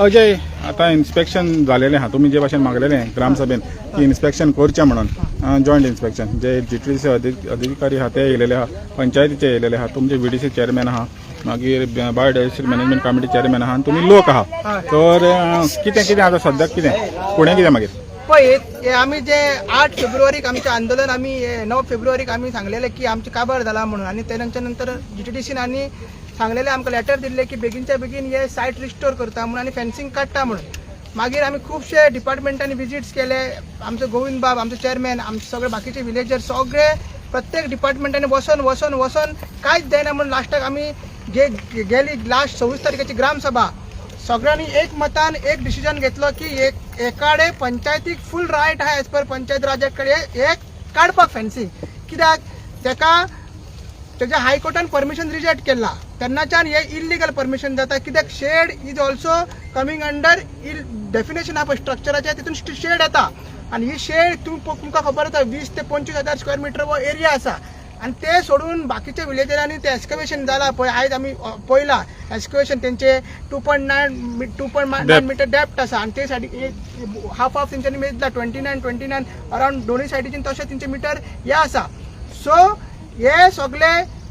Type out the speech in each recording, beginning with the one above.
अजय, आता इन्स्पेक्शन झालेले हा, तुम्ही जे भाषण मागलेले ग्रामसभेन की इन्स्पेक्शन करचे म्हणून जॉईंट इन्स्पेक्शन जे जीटीडीसी अधिकारी हा ते येयलेले हा, पंचायतीचे येयलेले हा, तुमचे VDC चेअरमॅन आहा, मागीर बायोडायव्हर्सिटी मॅनेजमेंट कमिटी चेअरमॅन आहा, तुम्ही लोक आहा, तर कितें कितें आता सद्याक कितें पुणे कितें मागीर पळय आमी जे 8 फेब्रुवारीक आमचें आंदोलन आमी 9 फेब्रुवारीक आमी सांगलेलें की आमचें काबार जाला म्हणून, आनी तेच्या नंतर जीटीडीसीन आनी सांगलेलें आमकां लेटर दिल्लें की बेगीनच्या बेगीन हे सायट रिस्टोर करता म्हणून आनी फेन्सिंग काडटा म्हणून. मागीर आमी खुबशे डिपार्टमेंटांनी विजिट्स केले, आमचो गोविंद बाब, आमचो चेअरमॅन, आमचे सगळे बाकीचे विलेजर सगळे प्रत्येक डिपार्टमेंटांनी वचोन कांयच जायना म्हणून लास्टाक आमी गेली लास्ट 26 तारखेची ग्रामसभा सगळ्यांनी एक मतान एक डिसिजन घेतलो की एकाडे पंचायतीक फुल रायट आहा एज पर पंचायत राजाकडे एक काडपाक फेन्सिंग, कित्याक तेच्या हायकोर्टान परमिशन रिजेक्ट केला तेन्नाच्यान हे इल्लिगल परमिशन जाता, कित्याक shed is also coming under definition of स्ट्रक्चराचे, तितून शेड येता आनी ही शेड तुमकां खबर आसा 20 ते 25,000 स्क्वेअर मिटर वो एरिया आसा. आणि ते सोडून बाकीच्या विलेजरांनी ते एक्सकवेशन जाला पळय, आयज आमी पळयला एक्सकवेशन तेंचे 2.9 मिटर डेप्थ आसा आनी ते सायडीक हाफ तेंच्यांनी मेजला 29 अरावंड दोनूय सायडीच्यान तशें तेंचे मिटर हे आसा. सो हे सगळे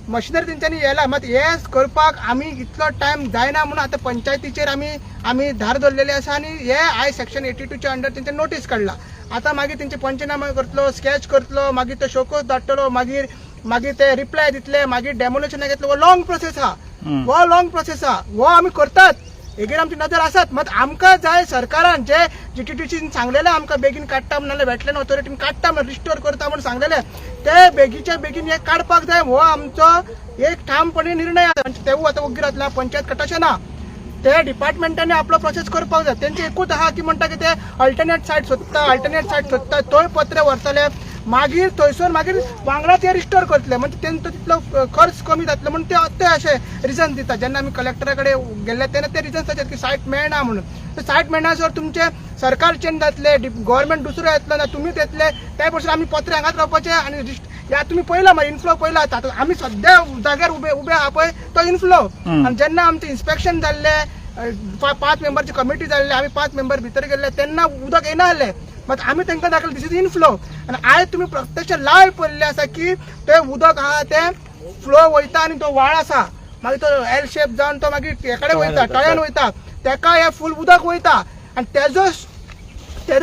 मशिनरी तेंच्यांनी येयला, मात हे करपाक आमी इतलो टायम जायना म्हणून आतां पंचायतीचेर आमी धार धरलेली आसा आनी हे आयज सेक्शन 82च्या अंडर तेंचे नोटीस काडला. आतां मागीर तेंचे पंचनामा करतलो, स्केच करतलो, मागीर तो शोकोस धाडटलो, मागीर ते रिप्लाय दितले, मागीर डेमोलेशन घेतलो. वो लॉंग प्रोसेस आहा, वो आमी करतात, हेजेर आमची नजर आसात. मात आमकां जाय सरकारान जे जीटीडीसीन सांगलेलें आमकां बेगीन काडटा म्हणून, वेटलँड ऑथॉरिटीन काडटा म्हणून, रिस्टोर करता म्हणून सांगलेलें ते बेगीच्या बेगीन हे काडपाक जाय. हो आमचो एक ठामपणे निर्णय आसा. तेवूय आतां वगीर जातला पंचायत कटाशें ना, ते डिपार्टमेंटांनी आपलो प्रोसेस करपाक जाय. तेंचे एकूच आहा की म्हणटा की ते अल्टरनेट सायट सोदता तोय पत्र व्हरतले, मागीर थंयसर वांगडा ते रिस्टोर करतले, म्हणजे तेंचो तितलो खर्च कमी जातलो म्हणून ते अशें रिजन दिता. जेन्ना आमी कलेक्टरा कडेन गेल्ले तेन्ना ते रिजन जातात की सायट मेळना म्हणून. सायट मेळना जर तुमचे सरकार चेंज जातले, गव्हर्मेंट दुसरो येतलो ना तुमीच येतले, त्या पासून आमी पत्र हांगाच रावपाचे. आनी या तुमी पळयला मागीर इन्फ्लो पळयला, आमी सद्या जाग्यार उबे आहा पळय तो इन्फ्लो. आनी जेन्ना आमचें इन्स्पेक्शन जाल्ले 5 मेंबरची कमिटी जाल्ली, आमी 5 मेंबर भितर गेल्ले तेन्ना उदक येना जाल्लें, मात आमी तांकां दाखयलें दिस इज इनफ्लो. आनी आयज तुमी प्रत्यक्ष लायव्ह पळयल्लें आसा की ते उदक आहा ते फ्लो वयता आनी तो व्हाळ आसा, मागीर तो एल शेप जावन तो मागीर हेकडे वयता, तळ्यान वयता, तेका हे फूल उदक वयता. आनी तेजो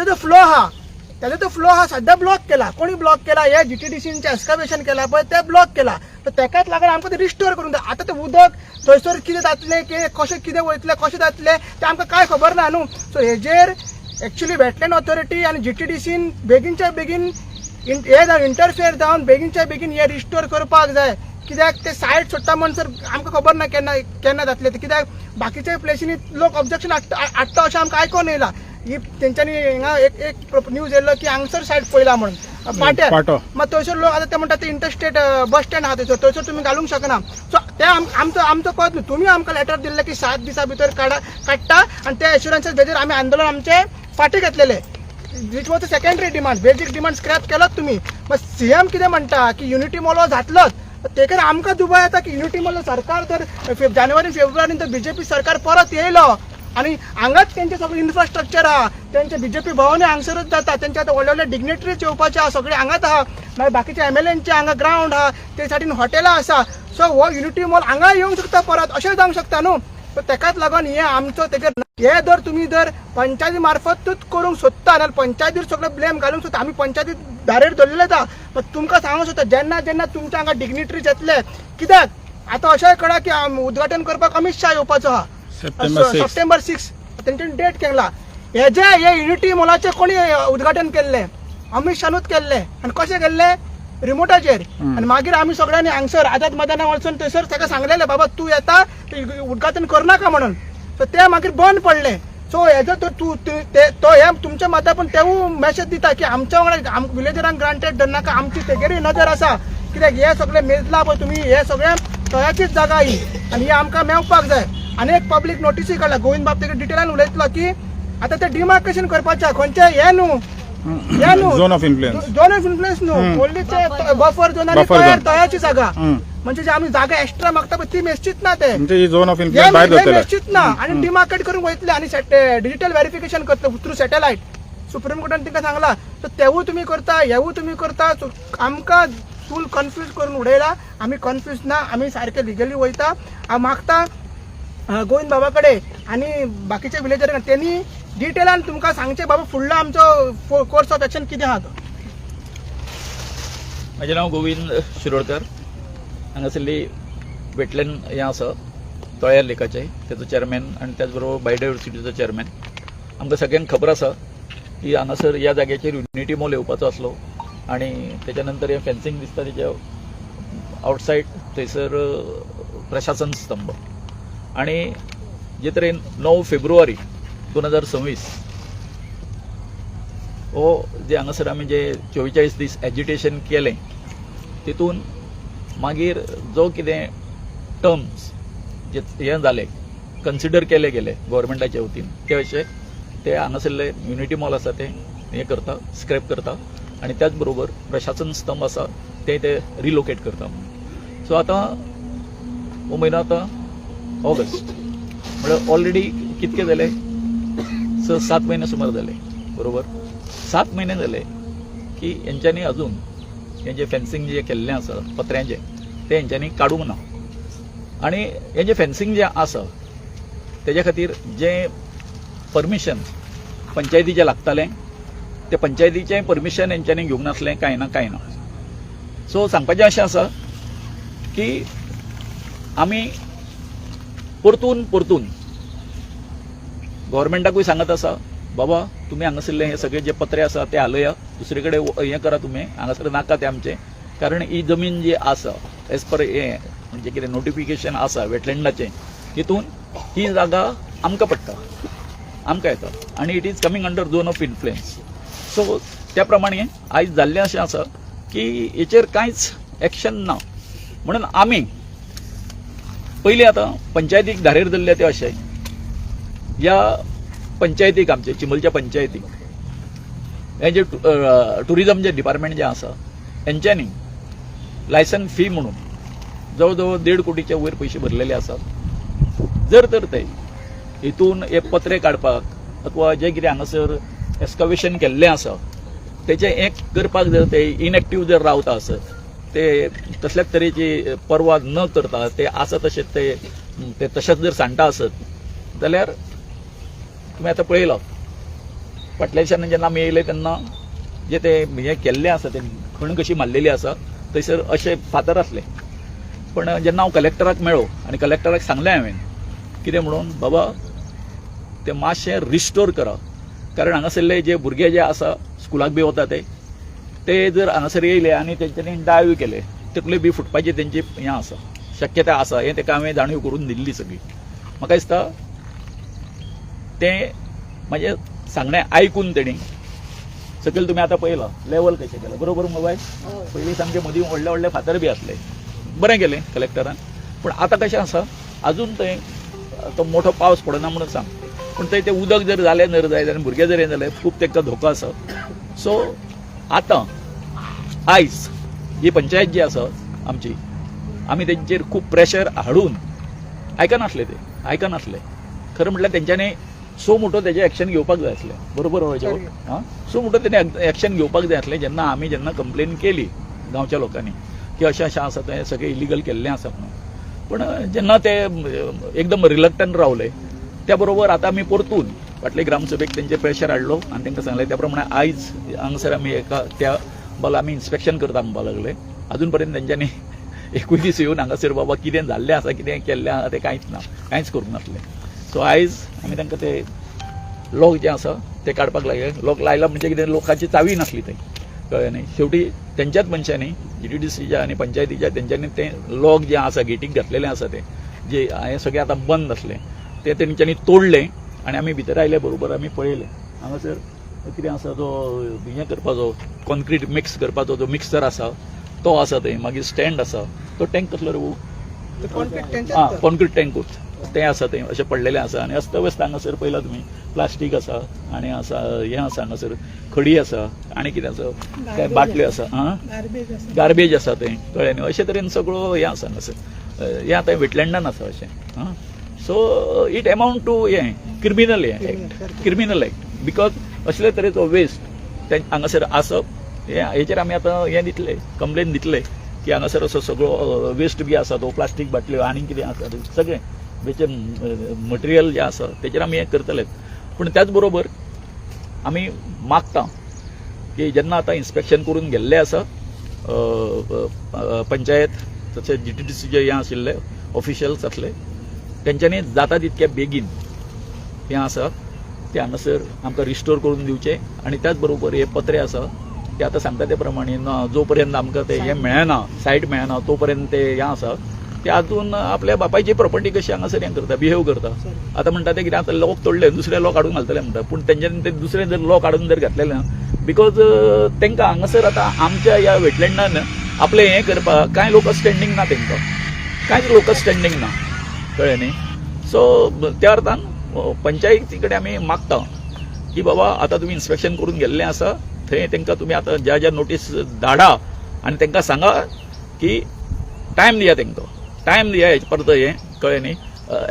जो फ्लो आहा सद्या ब्लॉक केला. कोणी ब्लॉक केला? हे जीटीडीसीचे एक्सकवेशन केला पळय ते ब्लॉक केला. तर तेकाच लागून आमकां ते रिस्टोर करून जाय. आतां ते उदक थंयसर कितें जातलें, कशें कितें वयतलें, कशें जातलें तें आमकां कांय खबर ना न्हू. सो हेजेर एक्चुअली वेटलँड ऑथॉरिटी आनी जीटीडीसीन बेगीनच्या बेगीन इंटरफेर जावन बेगीनच्या बेगीन हे रिस्टोर करपाक जाय. कित्याक ते सायट सोडटा म्हणसर आमकां खबर ना केन्ना जातलें ते, कित्याक बाकीच्या प्लेसींनी लोक ऑब्जेक्शन हाडटा अशें आमकां आयकोन येयला. ही तेंच्यांनी हिंगा एक न्यूज येयल्लो की हांगसर सायट पळयला म्हणून पाट्यार, मात थंयसर लोक आतां ते म्हणटा ते इंटरस्टेट बस स्टँड आहा थंयसर तुमी घालूंक शकना. सो ते आमचो पद न्हू, तुमी आमकां लेटर दिल्लें की 7 दिसा भितर काडटा आनी ते एश्युरन्स बेजीर आमी आंदोलन आमचे फाटी घेतलेले. Which was the secondary demand, basic demand scrap केलोच तुमी. मग सीएम कितें म्हणटा की युनिटी मॉल जातलोच, तेका आमकां दुबाय येता की युनिटी मॉल सरकार तर जानेवारी फेब्रुवारीन तर बीजेपी सरकार परत येयलो आणि हांगाच तेंचे सगळे इन्फ्रास्ट्रक्चर आहा, तेंचे बीजेपी भवनय हांगसरच जाता, तेंचे आतां व्हडले व्हडले डिग्नेटरीज येवपाचे आहा, सगळे हांगाच आहा. मागीर बाकीचे एमएलएंचे हांगा ग्रावंड आहा, ते सायडीन हॉटेलां आसा. सो हो युनिटी मॉल हांगा येवंक शकता परत, अशें जावंक शकता न्हू. सो तेकाच लागून हे आमचो तेजेर हे जर तुमी जर पंचायती मार्फतूच करूंक सोदता जाल्यार पंचायतीर सगळे ब्लेम घालूंक सोदता. आमी पंचायती दारेर धरलेले आसा, पण तुमकां सांगूंक सोदता जेन्ना तुमच्या हांगा डिग्नेटरीज येतले, कित्याक आतां अशें कळ्ळां की उद्घाटन करपाक अमित शाह येवपाचो आहा सप्टेंबर 6 तेंच्यानी डेट केला. हे युनिटी मॉलाचे कोणी उद्घाटन केल्ले? अमित शाहनूच केल्ले. आनी कशें केल्ले? रिमोटाचेर. आनी मागीर आमी सगळ्यांनी हांगसर आझाद मैदाना वचून थंयसर ताका सांगलेले बाबा तूं येता उद्घाटन करनाका म्हणून. सो ते मागीर बंद पडले. सो हेजो तो हे तुमच्या मता पण तेवूय मॅसेज दिता की आमच्या वांगडा विलेजरांक ग्रांटेड धरनाका, आमची तेगेरूय नजर आसा. कित्याक हे सगळे मेजला पळय तुमी, हे सगळे तळ्याचीच जागा ही आनी ही आमकां मेवपाक जाय. आनी एक पब्लीक नोटीसूय काडला, गोविंद बाब तेका डिटेलान उलयतलो की आतां ते डिमार्केशन करपाचें खंयचे हे न्हू झोन ऑफ इन्फ्लुएन्स न्हू, ओन्ली ते बफर झोन आनी तळ्याची जागा. म्हणजे जे आम्ही जागा एक्स्ट्रा मागता पण ती मेस्टीत ना ते म्हणजे ही झोन ऑफ इन्फ्लुएन्स भायर दवरतले मेस्टीत ना आणि डिमार्केट करून वयतले आणि डिजिटल व्हेरिफिकेशन करता थ्रू सॅटेलाइट सुप्रीम कोर्टान तिका सांगला तर तेवूय तुम्ही करता हेवूय तुम्ही करता आमकां फुल कन्फ्यूज करून उडयला आम्ही कन्फ्यूज ना आम्ही सारखे लिगली वयता हांव मागता गोविंद बाबा कडे आणि बाकीच्या विलेजर त्यांनी डिटेलान तुमकां सांगचे बाबा फुडलो आमचो कोर्स ऑफ एक्शन कितें आहा तो. म्हजें नांव गोविंद शिरोडकर हांगासरली वेटलँड हें आसा तळ्यार लेकाचें तेजो चेअरमॅन आनी त्याच बरोबर बायोडायवर्सिटीचो चेअरमॅन. आमकां सगळ्यांक खबर आसा की हांगासर ह्या जाग्याचेर युनिटी मॉल येवपाचो आसलो आनी तेच्या नंतर हें फेन्सिंग दिसता तेच्या आउटसायड थंयसर प्रशासन स्तंभ आनी जे तरेन 9 फेब्रुवारी 2026 हो जे हांगासर आमी जे 44 दीस एजिटेशन केलें तितून मागीर जो कितें टर्म्स जे हें जालें कन्सिडर केले गेले गव्हर्मेंटाच्या वतीन ते अशें ते हांगासरले युनिटी मॉल आसा ते हें करता स्क्रॅप करता आनी त्याच बरोबर प्रशासन स्तंभ आसा ते रिलोकेट करता. सो आतां हो म्हयनो आतां ऑगस्ट म्हळ्यार ऑलरेडी कितके जाले 6-7 महिने सुमार जाले बरोबर. 7 महिने जाले की हेंच्यांनी अजून हें जें फेन्सिंग जें केल्लें आसा पत्र्याचें तें हेंच्यांनी काडूंक ना आनी हें जें फेन्सिंग जें आसा तेज्या खातीर जें परमिशन पंचायतीचें लागतालें तें पंचायतीचें परमिशन हेंच्यांनी घेवंक नासलें कांय ना. सो सांगपाचें अशें आसा की आमी परतून गव्हर्मेंटाकूय सांगत आसा बाबा तुमी हांगासरले हे सगळे जे पत्रे आसा ते हालया दुसरे कडेन हें करा तुमी हांगासर नाका ते आमचे कारण ही जमीन जी आसा एज पर हें म्हणजे कितें नोटिफिकेशन आसा वेटलँडाचें तितून ही जागा आमकां पडटा आमकां येता आनी it is coming under zone of influence. So त्या प्रमाणे आयज जाल्लें अशें आसा की हेचेर कांयच एक्शन ना म्हणून आमी पयलीं आतां पंचायतीक धारेर धरले ते अशें ह्या पंचायतीक आमचे चिंबलच्या पंचायतीक हे जे टुरिझम जे डिपार्टमेंट जे आसा हेंच्यांनी लायसन फी म्हणून जवळ जवळ 1.5 कोटीच्या वयर पयशे भरलेले आसात. जर तर ते हितून हे पत्रे काडपाक अथवा जे कितें हांगासर एक्स्कवेशन केल्लें आसा तेचें एक करपाक जर ते इनएक्टीव जर रावता आसत ते तसल्याच तरेची परवा न करता ते आसा तशेंच ते तशेंच जर सांडटा आसत जाल्यार तुमी आतां पळयलो फाटल्याच्यान जेन्ना आमी येयले तेन्ना जे ते हें केल्लें आसा ते खण कशी मारलेली आसा थंयसर अशें फातर आसले. पण जेन्ना हांव कलेक्टराक मेळ्ळो आनी कलेक्टराक सांगलें हांवें कितें म्हणून बाबा ते मातशें रिस्टोर करा कारण हांगासरले जे भुरगे जे आसा स्कुलाक बी वता ते जर हांगासर येयले आनी तेंच्यांनी डायव्य केले तकले बी फुटपाची तेंची हें आसा शक्यता आसा हें ताका हांवें जाणीव करून दिल्ली सगळी. म्हाका दिसता तें म्हाजें सांगणें आयकून तेणी सकयल तुमी आतां पळयलां लेवल कशें केलां बरोबर मोबायल पयलीं सामकें मदीं व्हडले फातर बी आसले बरें केलें कलेक्टरान. पूण आतां कशें आसा अजून थंय तो मोठो पावस पडना म्हणून सांग पूण थंय तें उदक जर जालें जर जायत आनी भुरगे जर हें जालें खूब तांकां धोको आसा. सो आतां आयज ही पंचायत जी आसा आमची आमी तेंचेर खूब प्रेशर हाडून आयकनासले खरें म्हटल्यार तेंच्यांनी सो मोठो तेजें एक्शन घेवपाक जाय आसलें बरोबर सो मोठो तेणें एक्शन घेवपाक जाय आसलें जेन्ना कंप्लेन केली गांवच्या लोकांनी की अशें आसा तें सगळें इलिगल केल्लें आसा म्हणून. पण जेन्ना ते एकदम रिलक्टंट रावले त्या बरोबर आतां आमी परतून फाटले ग्रामसभेक तेंचेर प्रेशर हाडलो आनी तांकां सांगलें त्या प्रमाणे आयज हांगासर आमी एका त्या बाला आमी इन्स्पेक्शन करता म्हणपाक लागले. अजून पर्यंत तेंच्यांनी एकूय दीस येवन हांगासर बाबा कितें जाल्लें आसा कितें केल्लें आसा तें कांयच करूंक नासलें. सो आयज आमी तांकां ते लॉक जे आसा ते काडपाक लागले. लॉक लायला म्हणजे कितें लोकांची चावी नासली थंय कळ्ळें न्ही. शेवटी तेंच्याच मनशांनी GTDCच्या आनी पंचायतीच्या तेंच्यांनी तें लॉक जें आसा गेटीक घातलेलें आसा तें जे हें सगळें आतां बंद आसलें तें तेंच्यांनी तोडलें आनी आमी भितर आयले बरोबर आमी पळयलें हांगासर कितें आसा जो हें करपाचो कॉन्क्रीट मिक्स करपाचो जो मिक्सर आसा तो आसा थंय मागीर स्टँड आसा तो टँक कसलो रे कॉन्क्रीट टँकूच ते आसा ते अशें पडलेलें आसा आनी अस्तव्यस्त हांगासर पळयला तुमी प्लास्टीक आसा आनी आसा हें आसा हांगासर खडी आसा आनी कितें आसा काय बाटल्यो आसा गार्बेज आसा तें कळ्ळें न्ही अशे तरेन सगळो हें आसा हांगासर हें आतां वेटलँडान आसा अशें सो इट अमाउंट टू हें क्रिमिनल एक्ट बिकॉज असले तरेचो वेस्ट हांगासर आसप हेचेर आमी आतां हें दितले कंप्लेन दितले की हांगासर असो सगळो वेस्ट बी आसा तो प्लास्टीक बाटल्यो आनी कितें आसा तें सगळें हेचें मटेरियल जें आसा तेचेर आमी हें करतले पूण त्याच बरोबर आमी मागता की जेन्ना आतां इन्स्पेक्शन करून गेल्ले आसा पंचायत तशेंच GTDC जे हें आशिल्ले ऑफिशियल्स आसले तेंच्यांनी जाता तितके बेगीन हें आसा ते हांगासर आमकां रिस्टोर करून दिवचे आनी त्याच बरोबर हे पत्रे आसा ते आतां सांगता ते प्रमाणे जो पर्यंत आमकां ते हें मेळना सायट मेळना तो पर्यंत ते हें आसा ते आजून आपल्या बापायची प्रॉपर्टी कशी हांगासर हें करता बिहेव करता आतां म्हणटा ते कितें आतां लॉक तोडले दुसरे लॉक हाडून घालतले म्हणटा पूण तेंच्यांनी ते दुसरे जर लॉक हाडून जर घातलेले ना बिकॉज तेंकां हांगासर आतां आमच्या ह्या वेटलँडान आपलें हें करपाक कांय लोक स्टँडींग ना तेंकां कांयच लोक स्टँडींग ना कळ्ळें न्ही सो त्या अर्थान पंचायती कडेन आमी मागता की बाबा आतां तुमी इन्स्पेक्शन करून गेल्ले आसा थंय तेंकां तुमी आतां ज्या नोटीस धाडा आनी तेंकां सांगा की टायम दिया तेंकां टायम दिया एज पर द हें कळ्ळें न्ही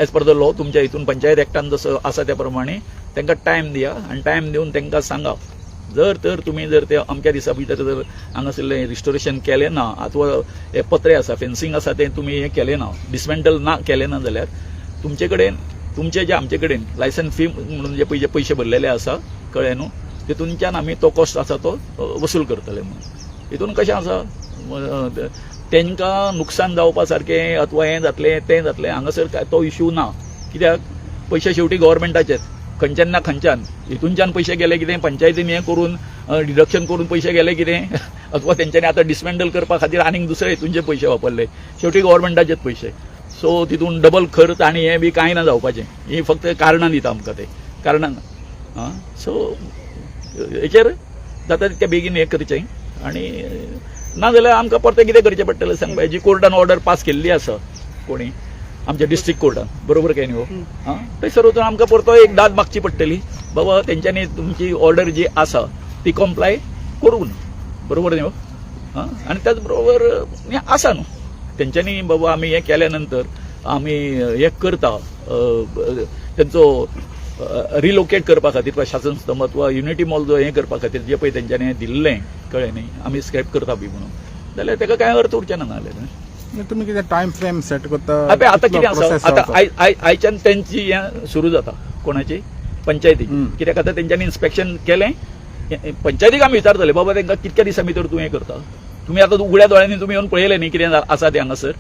एज पर द लॉ तुमच्या हितून पंचायत एक्टान जसो आसा त्या प्रमाणे तेंकां टायम दिया आनी टायम दिवन तेंकां सांगा जर तर तुमी जर ते अमक्या दिसा भितर जर हांगासरलें रिस्टोरेशन केलें ना अथवा हे पत्रे आसा फेन्सिंग आसा तें तुमी हें केलें ना डिसमेंटल ना केलें ना जाल्यार तुमचे कडेन तुमचे जे आमचे कडेन लायसन फी म्हणून जे पयशे भरलेले आसा कळ्ळें न्हू तितूनच्यान आमी तो कॉस्ट आसा तो वसूल करतले म्हणून हितून कशें आसा तेंकां नुकसान जावपा सारकें अथवा हें जातलें तें जातलें हांगासर तो इश्यू ना कित्याक पयशे शेवटी गव्हर्मेंटाचेच खंयच्यान ना खंयच्यान हितूनच्यान पयशे गेले कितें पंचायतीन हें करून डिडक्शन करून पयशे गेले कितें अथवा तेंच्यांनी आतां डिसमेंटल करपा खातीर आनीक दुसरे हितूनचे पयशे वापरले शेवटी गव्हर्मेंटाचेच पयशे सो तितून डबल खर्च आनी हें बी कांय ना जावपाचें ही फक्त कारणां दिता आमकां ते कारणां सो हेचेर जाता तितके बेगीन हें करचें आनी नाजाल्यार आमकां परतें कितें करचें पडटलें सांग जी कोर्टान ऑर्डर पास केल्ली आसा कोणी आमच्या डिस्ट्रिक्ट कोर्टान बरोबर काय न्ही हो थंयसर वचून आमकां परतो एक दाद मागची पडटली बाबा तेंच्यांनी तुमची ऑर्डर जी आसा ती कम्प्लाय करून बरोबर न्ही हो आनी त्याच बरोबर हें आसा न्हू तेंच्यांनी बाबा आमी हें केल्या नंतर आमी हें करता तेंचो रिलोकेट करपा खातीर प्रशासन स्तंभ अथवा युनिटी मॉल जो हें करपा खातीर जे पळय तेंच्यांनी दिल्लें कळ्ळें न्ही आमी स्क्रॅप करता बी म्हणून जाल्यार तेका कांय अर्थ उरचें ना जाल्यार तुमी कितें टायम फ्रेम सेट करता आतां कितें आसा आतां आयच्यान तेंची हें सुरू जाता कोणाची पंचायती कित्याक आतां तेंच्यांनी इन्स्पेक्शन केलें पंचायतीक आमी विचारतले बाबा तेंकां कितक्या दिसा भितर तूं हें करता तुमी आतां उगड्या दोळ्यांनी तुमी येवन पळयलें न्ही कितें आसा तें हांगासर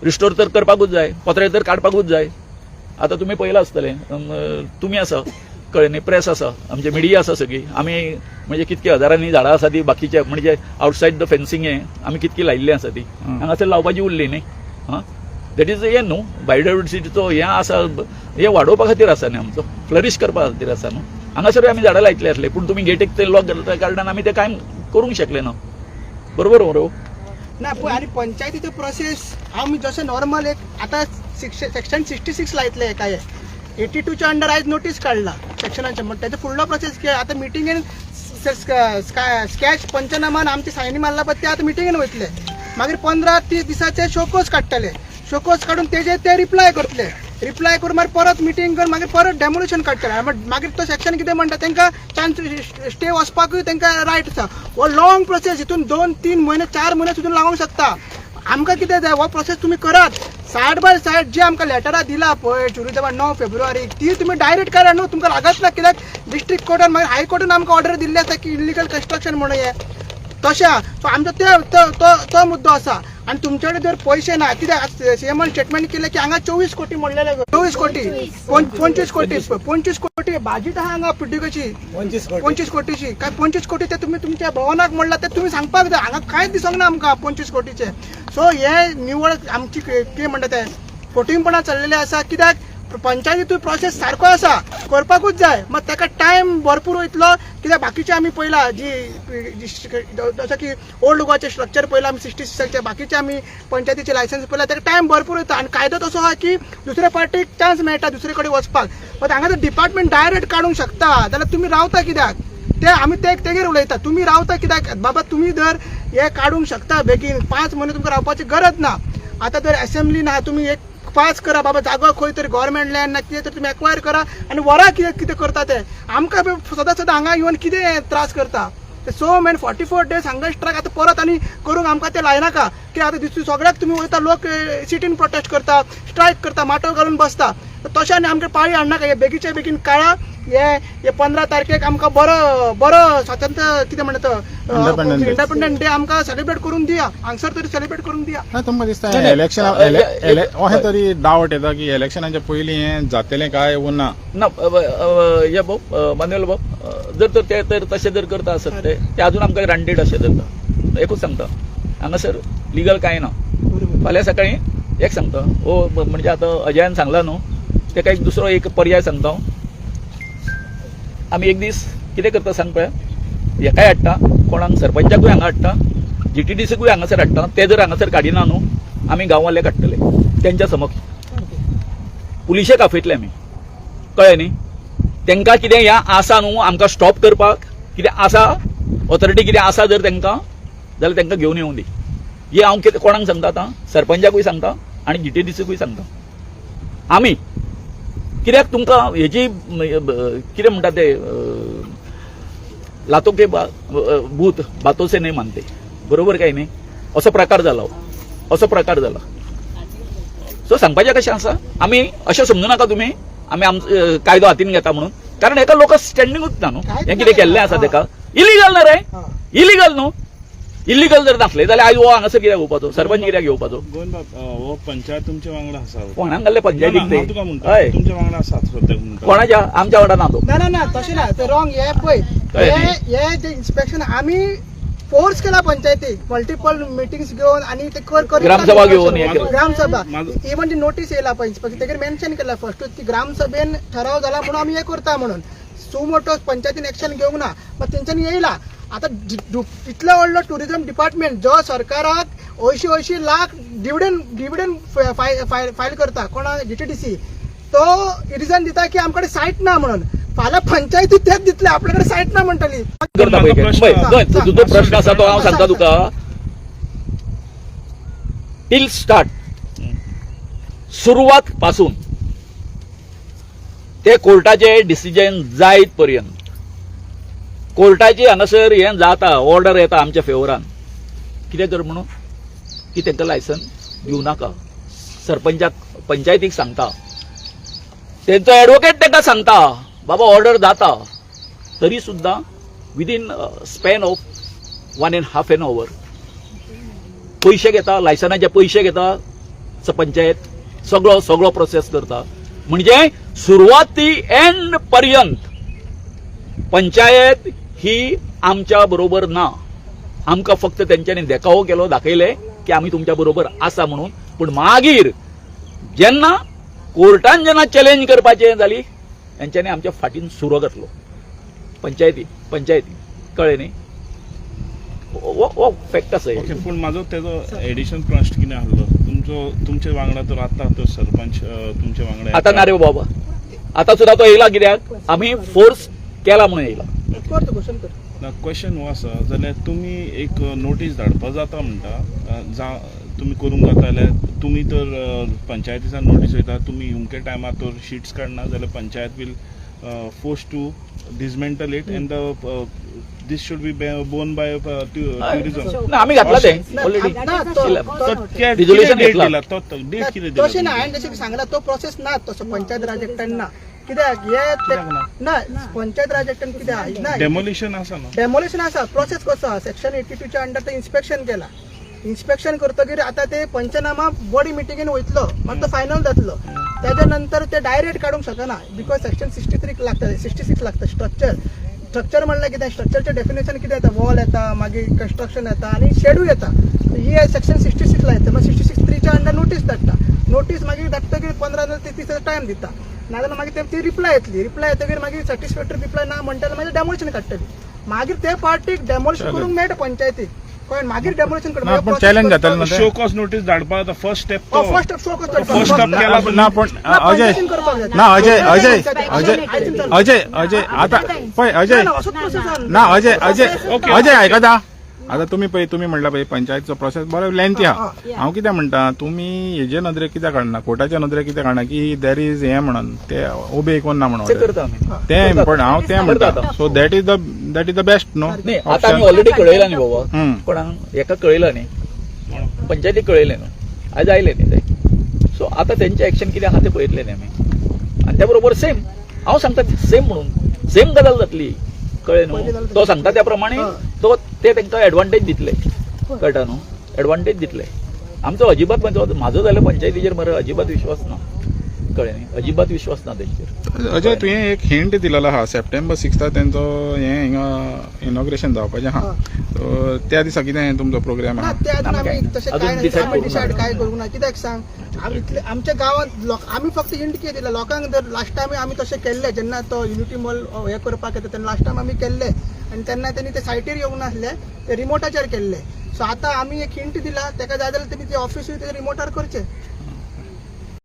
रिस्टोर तर करपाकूच जाय पत्रे तर काडपाकूच जाय आतां तुमी पळयलां आसतलें तुमी आसा कळ्ळें न्ही प्रेस आसा आमची मिडिया आसा सगळी आमी म्हणजे कितके हजारांनी झाडां आसा ती बाकीचे म्हणजे आउटसायड द फेन्सिंग हें आमी कितकी लायिल्ली आसा ती हांगासर लावपाची उरली न्ही दॅट इज हें न्हू बायोडायवर्सिटीचो हें आसा हें वाडोवपा खातीर आसा न्ही आमचो फ्लरीश करपा खातीर आसा न्हू हांगासर आमी झाडां लायतले आसले पूण तुमी गेटीक ते लॉक घालता कारणान आमी ते कांय करूंक शकले ना बरोबर मरो ना आणि पंचायतीचं प्रोसेस आम्ही जसं नॉर्मल एक आता सेक्शन 66 लायतले काय 82च्या अंडर आयज नोटीस काढला सेक्शनाच्या मग त्याचं फुडलो प्रोसेस की आता मिटिंगेन स्कॅच पंचनामान आमची सायनी मारला पण ते आता मिटिंगेन वयतले मागीर 15-30 दिसाचे शोकोज काडटले शोकोज काढून ते रिप्लाय करतले रिप्लाय करून मागीर परत मिटिंग करून मागीर परत डेमोल्युशन काडटले मागीर तो सेक्शन कितें म्हणटा तांकां चान्स स्टे वचपाकूय तांकां रायट आसा हो लॉंग प्रोसेस हितून 2-3 म्हयने 4 म्हयने सुद्दां लागूंक शकता आमकां कितें जाय हो प्रोसेस तुमी करात सायड बाय सायड जी आमकां लेटरां दिला पळय 9 फेब्रुवारीक ती तुमी डायरेक्ट करा न्हू तुमकां लागत ना कित्याक डिस्ट्रिक्ट कोर्टान मागीर हायकोर्टान आमकां ऑर्डर दिल्ली आसा की इलिगल कन्स्ट्रक्शन म्हणून हें तशें सो आमचो तो मुद्दो आसा आणि तुमच्याकडे जर पैसे ना कित्याक सीएमान स्टेटमेंट केले की हांगा 24 कोटी म्हणलेले 24 कोटी 25 कोटी भाजीत आहा हांगा पिड्डुकेची 25 कोटीची काय 25 कोटी ते तुम्ही तुमच्या भवनाक म्हणला ते तुम्ही सांगपाक जाय हांगा कांयच दिसोंक ना आमकां 25 कोटीचे सो हे निवळ आमची कितें म्हणटा ते फटींगपणां चल्लेले आसा कित्याक पंचायतीतूय प्रोसेस सारको आसा करपाकूच जाय मग ताका टायम भरपूर वयतलो कित्याक बाकीचे आमी पळयला जसं की ओल्ड गोवाचे स्ट्रक्चर पळयला आमी 66चे बाकीचे आमी पंचायतीचे लायसन्स पळयला ताका टायम भरपूर वयता आनी कायदो तसो आहा की दुसऱ्या पार्टीक चान्स मेळटा दुसरे कडेन वचपाक पण हांगा जर डिपार्टमेंट डायरेक्ट काडूंक शकता जाल्यार तुमी रावता कित्याक ते आमी तेगेर उलयता तुमी रावता कित्याक बाबा तुमी जर हे काडूंक शकता बेगीन 5 म्हयने तुमकां रावपाची गरज ना आतां जर असेंब्ली ना तुमी एक पास करा बाबा जागो खंय तरी गव्हर्मेंट लँड ना कितें तर तुमी एक्वायर करा आनी वरा कितें करता ते आमकां सदां सदां हांगा येवन कितें त्रास करता ते सो मेन 44 डेज हांगा स्ट्रायक आतां परत आनी करूंक आमकां ते लायनाका की आतां दिसता सगळ्याक तुमी वयता लोक सिटीन प्रोटेस्ट करता स्ट्रायक करता माटो घालून बसता तशें आनी आमकां पाळी हाडनाका हे बेगीचे बेगीन काळा हे 15 तारखेक आमकां बरो स्वातंत्र्य कितें म्हणटा इंडिपेंडंट डे आमकां सेलिब्रेट करून दिया हांगसर तरी सेलिब्रेट करून दिया ना तुमकां दिसता इलेक्शन अशें तरी डावट येता की इलेक्शनाच्या पयलीं हें जातलें काय वो ना हे भाऊ मान्युअल भाऊ जर ते तशें जर करता आसत ते अजून आमकां ग्रांटेड अशें धरता एकूच सांगता हांगासर लिगल कांय ना फाल्यां सकाळीं एक सांगता म्हणजे आतां अजयान सांगला न्हू तेका एक दुसरो एक पर्याय सांगता आमी एक दीस कितें करता सांग पळय हेकाय हाडटा कोणाक सरपंचाकूय हांगा हाडटा GTDCकूय हांगासर हाडटा ते जर हांगासर काडिना न्हू आमी गांववाले काडटले तेंच्या समक्ष पुलिशेक आफयतले आमी कळ्ळें न्ही तेंकां कितें ह्या आसा न्हू आमकां स्टॉप करपाक कितें आसा ऑथॉरिटी कितें आसा जर तेंकां जाल्यार तेंकां घेवन येवं दी हे हांव कितें कोणाक सांगता आतां सरपंचाकूय सांगता आनी GTDCकूय सांगता आमी कित्याक तुमकां हेजी कितें म्हणटा ते लातो के भूत बातों से नहीं मानते बरोबर काय न्ही असो प्रकार जाला सो सांगपाचें कशें आसा आमी अशें समजू नाका तुमी आमी कायदो हातीन घेता म्हणून कारण हेका लोक स्टँडिंगूच ना न्हू हें कितें केल्लें आसा तेका इलिगल ना रे इलिगल न्हू इलिगल जर नासले जाल्यार आयज हो हांगासर कित्याक येवपाचो सरपंच कित्याक येवपाचो हो पंचायत तुमच्या वांगडा आसा कोणाक घाल्ले पंचायतीक ते हय तुमच्या वांगडा आसा कोणाच्या आमच्या वांगडा ना तो ना तशें ना ते रॉंग हे पळय हे जे इन्स्पेक्शन आमी फोर्स केला पंचायतीक मल्टिपल मिटिंग्स घेवन आणि ते ग्रामसभा घेवन ग्रामसभा इवन ती नोटीस येयला पळय इन्स्पेक्शन तेजेर मेन्शन केला फर्स्ट की ग्रामसभेन ठराव जाला म्हणून आमी हे करता म्हणून सुमोटो पंचायतीन एक्शन घेवंक ना मग तेंच्यांनी येयला आता इतलो व्हडलो टुरिझम डिपार्टमेंट जो सरकाराक 80 लाख डिविडंड फायल करता कोणा GTDC तो रिझन दिता की आमकडे साईट ना म्हणून फाल्यां पंचायती तेच दितले आपल्याकडे साईट ना म्हणटली तुजो प्रश्न आसा तो हांव सांगता तुका टिल स्टार्ट सुरवात पासून ते कोर्टाचे डिसिजन जायत पर्यंत कोर्टाची हांगासर हें जाता ऑर्डर येता आमच्या फेवरान कितें कर म्हणून की तांकां लायसन दिवं नाका पंचायतीक सांगता तेंचो एडवोकेट ताका सांगता बाबा ऑर्डर जाता तरी सुद्दां विदीन स्पॅन ऑफ 1.5 hour पयशे घेता लायसनाचे पयशे घेता पंचायत सगळो प्रोसेस करता म्हणजे सुरवात ती एंड पर्यंत पंचायत ही आमच्या बरोबर ना आमकां फक्त तेंच्यांनी देखावो केलो दाखयले की आमी तुमच्या बरोबर आसा म्हणून पूण मागीर जेन्ना कोर्टान जेन्ना चॅलेंज करपाचें जाली तेंच्यांनी आमच्या फाटीन सुरो घातलो पंचायती कळ्ळें न्ही हो फॅक्ट आसा पूण म्हाजो तेजो एडिशन प्रश्न कितें आसलो तुमचे वांगडा तर आतां तो सरपंच तुमचे वांगडा आतां ना रे बाबा आतां सुद्दां तो येयला कित्याक आमी फोर्स केला म्हणून येयला क्वेश्चन हो आसा जाल्यार तुमी एक नोटीस धाडपा जाता म्हणटा तुमी करूंक जाता जाल्यार तुमी तर पंचायतीसान नोटीस वयता तुमी हुंके टायमार तर शीट्स काडना जाल्यार panchayat will force to dismantle it and this should be borne by tourism आम्ही घातला ते ऑलरेडी रिझोल्युशन घेतला तशें ना हांवें जशें सांगला तो प्रोसेस ना तसो पंचायत राज एक्टान ना कित्याक हे ना पंचायत राज एक्टान कित्याक ना डेमोलिशन आसा ना डेमोलिशन आसा प्रोसेस कसो आसा सेक्शन 82 च्या अंडर ते इन्स्पेक्शन केला इन्स्पेक्शन करतकीर आता ते पंचनामा बॉडी मिटिंगेन वयतलो मात तो फायनल जातलो त्याच्या नंतर ते डायरेक्ट काडूंक शकना बिकॉज सेक्शन 63 लागता 66 लागता स्ट्रक्चर म्हणल्यार कितें स्ट्रक्चरचें डेफिनेशन कितें येता वॉल येता मागीर कंस्ट्रक्शन येता आनी शेडूय येता ही सेक्शन 66 ला येता मागीर 66(3) च्या अंडर नोटीस धाडटा नोटीस मागीर धाडटकीर 15 ते 30 टायम दिता नाजाल्यार मागीर ती रिप्लाय येतकीर मागीर सॅटिस्फॅक्टरी रिप्लाय ना म्हणटा मागीर डेमोलिशन काडटली मागीर ते पार्टीक डेमोलिशन करूंक मेळटा पंचायतीक कळ्ळें मागीर डेमोलिशन ना, पण challenge जातलें न्हू तें. शो कॉज नोटीस धाडपा आता first step first show First step केला ना पण अजय ना अजय आता पळय अजय ना अजय आयकता आता तुम्ही म्हणला पळय पंचायतीचो प्रोसेस बरो लेंथी आहा हांव कितें म्हणटा तुमी हेजे नदरेक कित्याक काडना कोर्टाच्या नदरेक कित्याक काडना की देर इज हे म्हणून ते उबे कोण ना ते म्हणून करता आम्ही तें पण हांव तें म्हणटा so that is the best न्हू नाही आता आम्ही ऑलरेडी कळयला न्ही बाबा हम्म. कोणाक एका कळयला न्ही पंचायतीक कळयलें न्हू आज आयले न्ही ते सो आता त्यांचे एक्शन कितें आहा ते पळयतले न्ही आमी आणि त्या बरोबर सेम हांव सांगता सेम म्हणून सेम गजाल जातली कळ्ळें न्हू तो सांगता त्या प्रमाणे तो ते तांकां एडवांटेज दितले कळटा न्हू एडवांटेज दितले आमचो अजिबात म्हाजो जाल्यार पंचायतीचेर मरे अजिबात विश्वास ना कळ्ळें न्ही अजिबात विश्वास ना तेंचेर अजय तुवें एक हिंट दिलेलो आहा सप्टेंबर 6 तेंचो हें हिंगा इनॉग्रेशन जावपाचें आहा सो त्या दिसा कितें तुमचो प्रोग्राम ना आहा ते अजून आमी तशें अजून काय decide करूंक डिसायड ना. काय करूंक ना कित्याक सांग आमच्या गांवांत आमी फक्त हिंट कितें दिला लोकांक जर लास्ट टायम आमी तशें केल्ले जेन्ना तो युनिटी मॉल हे करपाक येता तेन्ना लास्ट टायम आमी केल्ले आनी तेन्ना तेणी ते सायटीर येवंक नासले ते रिमोटाचेर केल्ले सो आतां आमी एक हिंट दिला ताका जाय जाल्यार तेणी ते ऑफिसूय ते रिमोटार करचे